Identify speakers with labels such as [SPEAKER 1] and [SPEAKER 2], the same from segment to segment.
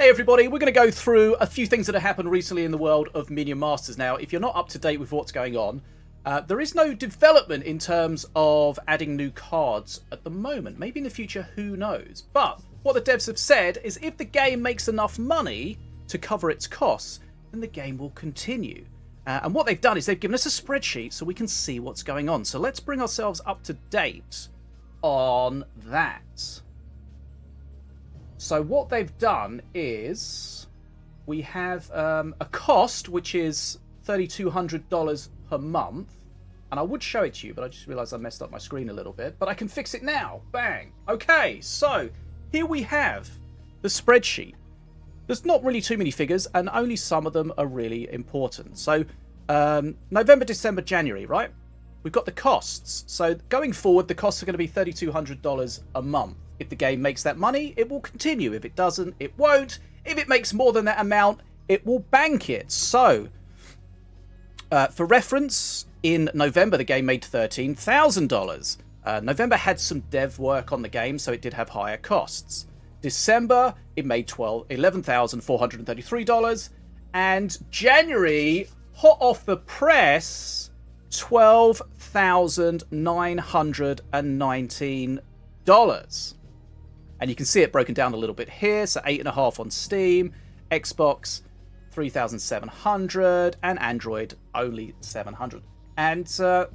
[SPEAKER 1] Hey everybody, we're going to go through a few things that have happened recently in the world of Minion Masters. Now, if you're not up to date with what's going on, there is no development in terms of adding new cards at the moment. Maybe in the future, who knows? But what the devs have said is if the game makes enough money to cover its costs, then the game will continue. And what they've done is they've given us a spreadsheet so we can see what's going on. So let's bring ourselves up to date on that. So what they've done is we have a cost which is $3,200 per month, and I would show it to you, but I just realized I messed up my screen a little bit, but I can fix it now. Bang. Okay, so here we have the spreadsheet. There's not really too many figures, and only some of them are really important. So November, December, January, right? We've got the costs. So going forward, the costs are going to be $3,200 a month. If the game makes that money, it will continue. If it doesn't, it won't. If it makes more than that amount, it will bank it. So, for reference, in November, the game made $13,000. November had some dev work on the game, so it did have higher costs. December, it made $11,433. And January, hot off the press, $12,919. And you can see it broken down a little bit here. So 8.5 on Steam, Xbox 3,700, and Android only 700. And the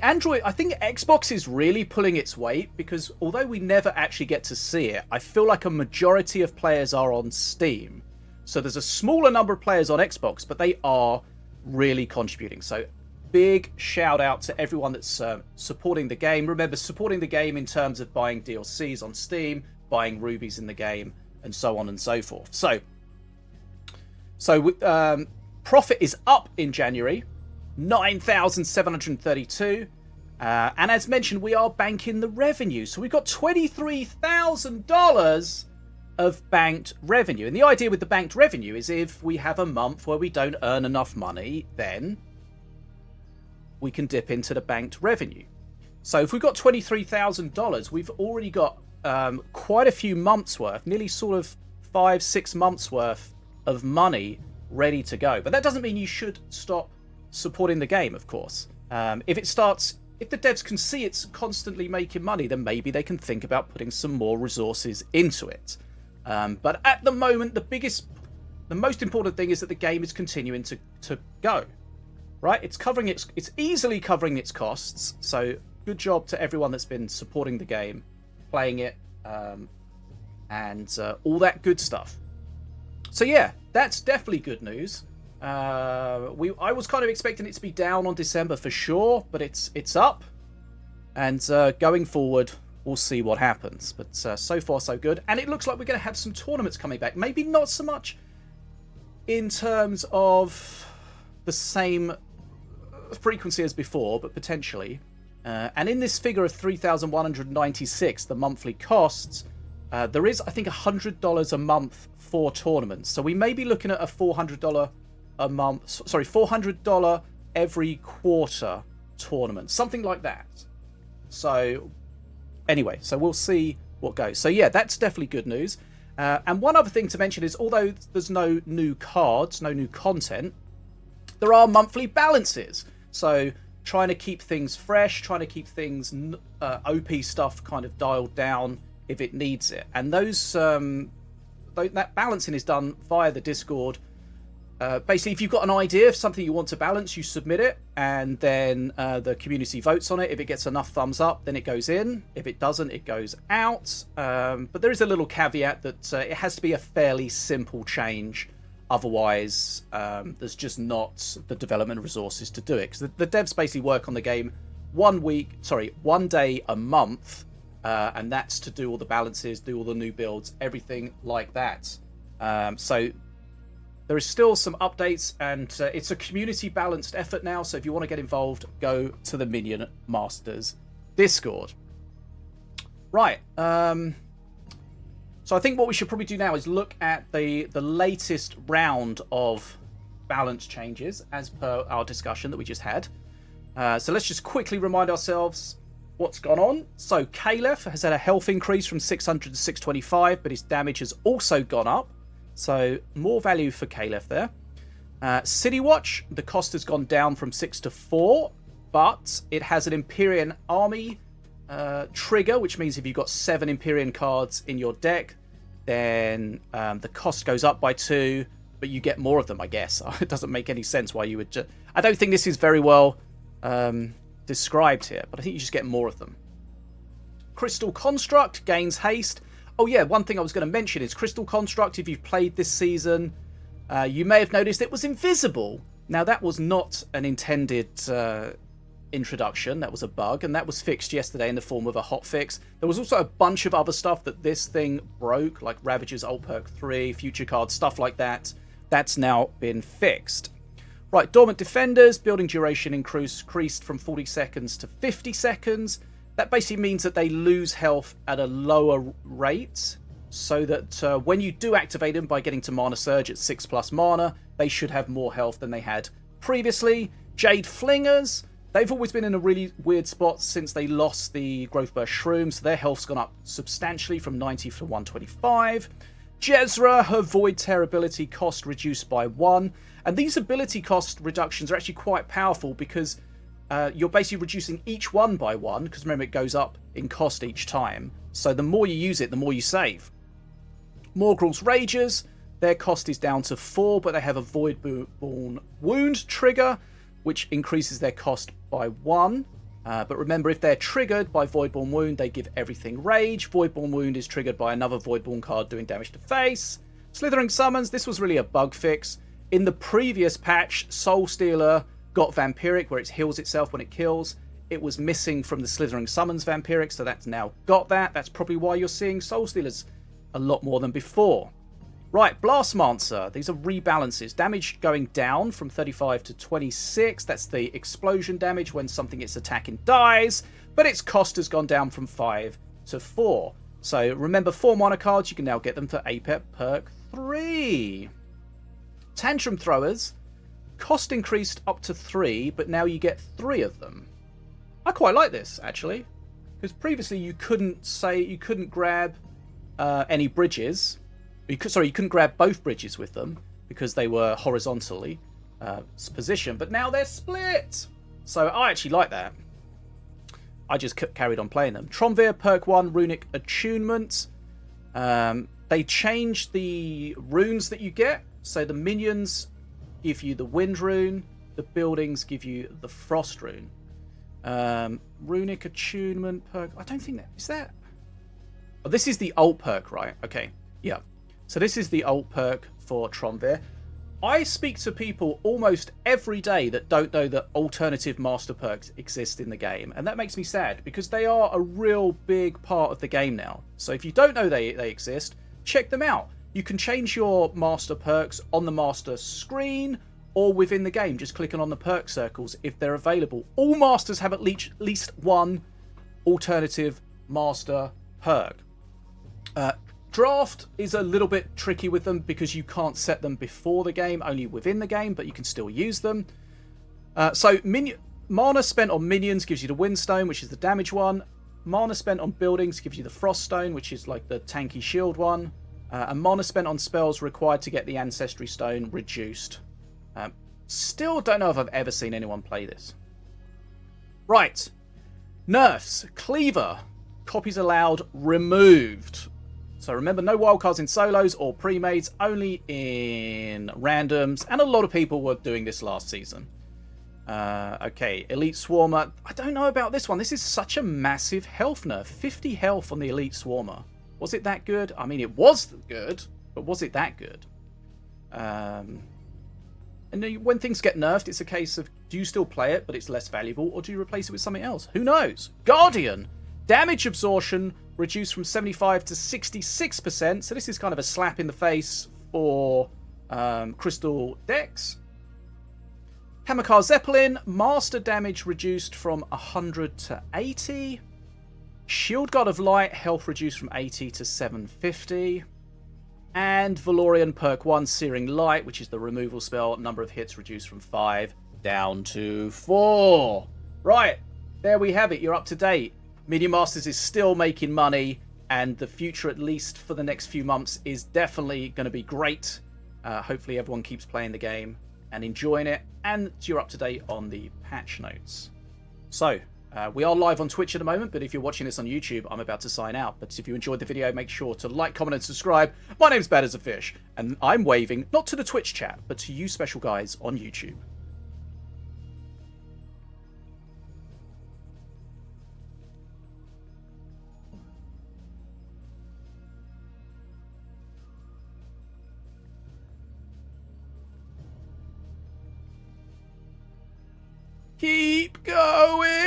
[SPEAKER 1] Android, I think Xbox is really pulling its weight, because although we never actually get to see it, I feel like a majority of players are on Steam. So there's a smaller number of players on Xbox, but they are really contributing. So big shout out to everyone that's supporting the game. Remember, supporting the game in terms of buying DLCs on Steam, buying rubies in the game, and so on and so forth. So profit is up in January, 9,732. And as mentioned, we are banking the revenue. So we've got $23,000 of banked revenue. And the idea with the banked revenue is if we have a month where we don't earn enough money, then we can dip into the banked revenue. So if we've got $23,000, we've already got quite a few months worth, nearly sort of 5-6 months worth of money ready to go. But that doesn't mean you should stop supporting the game, of course. If the devs can see it's constantly making money, then maybe they can think about putting some more resources into it. But at the moment, the most important thing is that the game is continuing to go. Right? It's easily covering its costs. So good job to everyone that's been supporting the game, playing it, and all that good stuff. So yeah, that's definitely good news. I was kind of expecting it to be down on December for sure, but it's up, and going forward we'll see what happens. But so far so good, and it looks like we're going to have some tournaments coming back. Maybe not so much in terms of the same frequency as before, but potentially. And in this figure of 3,196, the monthly costs, there is, I think, $100 a month for tournaments. So we may be looking at a $400 a month, sorry, $400 every quarter tournament, something like that. So anyway, so we'll see what goes. So yeah, that's definitely good news. And one other thing to mention is, although there's no new cards, no new content, there are monthly balances. So trying to keep things fresh, trying to keep things OP stuff kind of dialed down if it needs it. And that balancing is done via the Discord. Basically, if you've got an idea of something you want to balance, you submit it, and then the community votes on it. If it gets enough thumbs up, then it goes in. If it doesn't, it goes out. But there is a little caveat that it has to be a fairly simple change. Otherwise, there's just not the development resources to do it. Because the devs basically work on the game one day a month, and that's to do all the balances, do all the new builds, everything like that. So there is still some updates, and it's a community balanced effort now. So if you want to get involved, go to the Minion Masters Discord. Right. So I think what we should probably do now is look at the latest round of balance changes as per our discussion that we just had. So let's just quickly remind ourselves what's gone on. So Caliph has had a health increase from 600 to 625, but his damage has also gone up. So more value for Caliph there. City Watch, the cost has gone down from 6 to 4, but it has an Empyrean army trigger, which means if you've got 7 Empyrean cards in your deck, then the cost goes up by 2, but you get more of them, I guess. It doesn't make any sense why you would just... I don't think this is very well described here, but I think you just get more of them. Crystal Construct gains haste. Oh yeah, one thing I was going to mention is Crystal Construct, if you've played this season, you may have noticed it was invisible. Now that was not an intended introduction, that was a bug, and that was fixed yesterday in the form of a hotfix. There was also a bunch of other stuff that this thing broke, like Ravager's Alt Perk 3, Future Cards, stuff like that. That's now been fixed. Right, Dormant Defenders, building duration increased from 40 seconds to 50 seconds. That basically means that they lose health at a lower rate, so that when you do activate them by getting to Mana Surge at 6+ mana, they should have more health than they had previously. Jade Flingers, they've always been in a really weird spot since they lost the Growth Burst Shroom, so their health's gone up substantially from 90 to 125. Jezra, her Void Tear ability cost reduced by 1. And these ability cost reductions are actually quite powerful because you're basically reducing each one by 1, because remember it goes up in cost each time. So the more you use it, the more you save. Morgrul's Ragers, their cost is down to 4, but they have a Voidborn Wound trigger, which increases their cost by 1. But remember, if they're triggered by Voidborn Wound, they give everything Rage. Voidborn Wound is triggered by another Voidborn card doing damage to face. Slithering Summons, this was really a bug fix. In the previous patch, Soul Stealer got Vampiric, where it heals itself when it kills. It was missing from the Slithering Summons Vampiric, so that's now got that. That's probably why you're seeing Soul Stealers a lot more than before. Right, Blastmancer. These are rebalances. Damage going down from 35 to 26. That's the explosion damage when something it's attacking dies. But its cost has gone down from 5 to 4. So remember, 4 mana cards, you can now get them for APEP perk 3. Tantrum Throwers. Cost increased up to 3, but now you get 3 of them. I quite like this, actually. Because previously you couldn't grab any bridges. You couldn't grab both bridges with them because they were horizontally positioned, but now they're split. So I actually like that. I just carried on playing them. Tromvir perk 1 Runic Attunement. They changed the runes that you get. So the minions give you the Wind rune, the buildings give you the Frost rune. Runic Attunement perk. I don't think that is that. Oh, this is the alt perk, right? Okay, yeah. So this is the alt perk for Tromvir. I speak to people almost every day that don't know that alternative master perks exist in the game. And that makes me sad because they are a real big part of the game now. So if you don't know they exist, check them out. You can change your master perks on the master screen or within the game, just clicking on the perk circles if they're available. All masters have at least one alternative master perk. Draft is a little bit tricky with them because you can't set them before the game, only within the game, but you can still use them. Mana spent on minions gives you the Windstone, which is the damage one. Mana spent on buildings gives you the Froststone, which is like the tanky shield one. And mana spent on spells required to get the Ancestry Stone reduced. Still don't know if I've ever seen anyone play this. Right. Nerfs. Cleaver. Copies allowed removed. So remember, no wildcards in solos or pre-mades, only in randoms. And a lot of people were doing this last season. Okay, Elite Swarmer. I don't know about this one. This is such a massive health nerf. 50 health on the Elite Swarmer. Was it that good? I mean, it was good, but was it that good? And when things get nerfed, it's a case of, do you still play it, but it's less valuable, or do you replace it with something else? Who knows? Guardian. Damage absorption reduced from 75 to 66%. So this is kind of a slap in the face for Crystal decks. Hammercar Zeppelin. Master damage reduced from 100 to 80. Shield God of Light. Health reduced from 80 to 750. And Valorian perk 1 Searing Light, which is the removal spell. Number of hits reduced from 5 down to 4. Right. There we have it. You're up to date. Minion Masters is still making money. and the future, at least for the next few months, is definitely going to be great. Hopefully everyone keeps playing the game and enjoying it, and you're up to date on the patch notes. So, we are live on Twitch at the moment, but if you're watching this on YouTube, I'm about to sign out. But if you enjoyed the video, make sure to like, comment, and subscribe. My name's Bad as a Fish, and I'm waving, not to the Twitch chat, but to you special guys on YouTube. Keep going!